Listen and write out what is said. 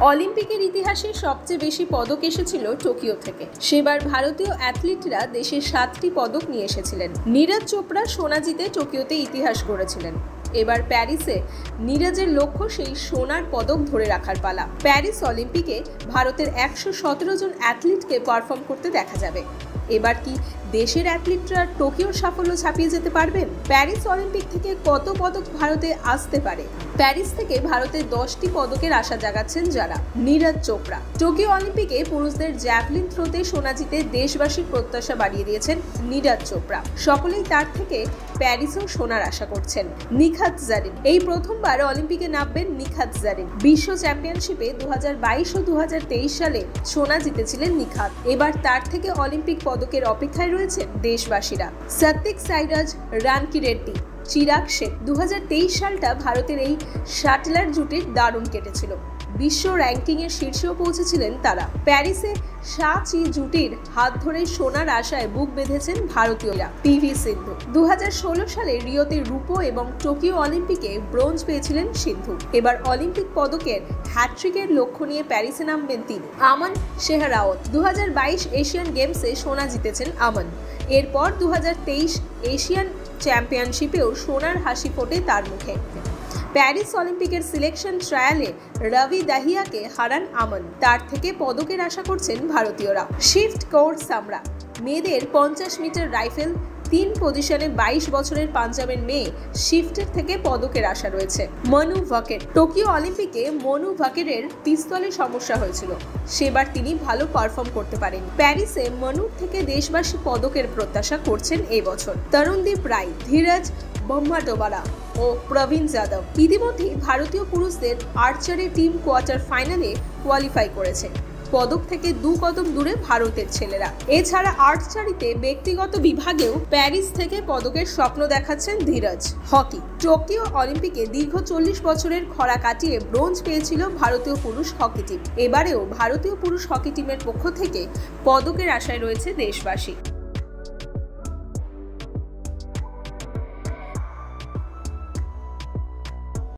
অলিম্পিকের ইতিহাসে সবচেয়ে বেশি পদক এসেছিল টোকিও থেকে। সেবার ভারতীয় অ্যাথলিটরা দেশের 7টি পদক নিয়ে এসেছিলেন। নীরজ চোপড়া সোনা জিতে টোকিওতে ইতিহাস গড়েছিলেন। এবার প্যারিসে নীরজের লক্ষ্য সেই সোনার পদক ধরে রাখার পালা। প্যারিস অলিম্পিকে ভারতের 117 জন অ্যাথলিটকে পারফর্ম করতে দেখা যাবে। এবার কি দেশের অ্যাথলিটরা টোকিওর সাফল্য ছাপিয়ে যেতে পারবেন? প্যারিস অলিম্পিক থেকে কত পদক ভারতে আসতে পারে? প্যারিস থেকে ভারতের 10টি পদকের আশা জাগাচ্ছেন যারা। নীরজ চোপড়া টোকিও অলিম্পিকে পুরুষদের জ্যাভলিন থ্রোতে সোনা জিতে দেশবাসীর প্রত্যাশা বাড়িয়ে দিয়েছেন নীরজ চোপড়া। সকলেই তার থেকে প্যারিসেও সোনার আশা করছেন। নিখাত জারিন এই প্রথমবার অলিম্পিকে নামবেন। নিখাত জারিন বিশ্ব চ্যাম্পিয়নশিপে 2022 ও 2023 সালে সোনা জিতেছিলেন নিখাত। এবার তার থেকে অলিম্পিক পদকের অপেক্ষায় রয়েছেন দেশবাসীরা। সাত্বিক সাইরাজ, রানকি রেড্ডি, চিরাগ শেখ। 2023 সালটা ভারতের এই শাটলার জুটির দারুণ কেটেছিল। বিশ্ব র্যাঙ্কিংয়ের শীর্ষেও পৌঁছেছিলেন তারা। প্যারিসে সা-চি জুটির হাত ধরে সোনার আশায় বুক বেঁধেছেন ভারতীয়রা। পিভি সিন্ধু 2016 সালে রিওতে রূপো এবং টোকিও অলিম্পিকে ব্রোঞ্জ পেয়েছিলেন সিন্ধু। এবার অলিম্পিক পদকের হ্যাট্রিকের লক্ষ্য নিয়ে প্যারিসে নামবেন তিনি। আমান শেহরাওত 2022 এশিয়ান গেমসে সোনা জিতেছেন আমান। এরপর 2023 এশিয়ান চ্যাম্পিয়নশিপেও সোনার হাসি ফোটে তার মুখে। প্যারিস অলিম্পিকের সিলেকশন ট্রায়ালে রবি দাহিয়াকে হারান আমান। তার থেকে পদকের আশা করছেন ভারতীয়রা। শিফট কৌর সামরা মেয়েদের 50 মিটার রাইফেল 3 পজিশনে 22 বছরের পাঞ্জাবের মেয়ে শিফটের থেকে পদকের আশা রয়েছে। মনু ভাকের টোকিও অলিম্পিকে মনু ভাকেরের পিস্তলে সমস্যা হয়েছিল। সেবার তিনি ভালো পারফর্ম করতে পারেন। প্যারিসে মনুর থেকে দেশবাসী পদকের প্রত্যাশা করছেন এই বছর। তরুণদীপ রায়, ধীরজ বোম্মাটোবারা ও প্রবীণ যাদব ইতিমধ্যেই ভারতীয় পুরুষদের আর্চারি টিম কোয়ার্টার ফাইনালে কোয়ালিফাই করেছে। পদক থেকে 2 কদম দূরে ভারতের ছেলেরা। এছাড়া আর্চারিতে ব্যক্তিগত বিভাগেও প্যারিস থেকে পদকের স্বপ্ন দেখাচ্ছেন ধীরজ। হকি টোকিও অলিম্পিকে দীর্ঘ 40 বছরের খরা কাটিয়ে ব্রোঞ্জ পেয়েছিল ভারতীয় পুরুষ হকি টিম। এবারেও ভারতীয় পুরুষ হকি টিমের পক্ষ থেকে পদকের আশায় রয়েছে দেশবাসী।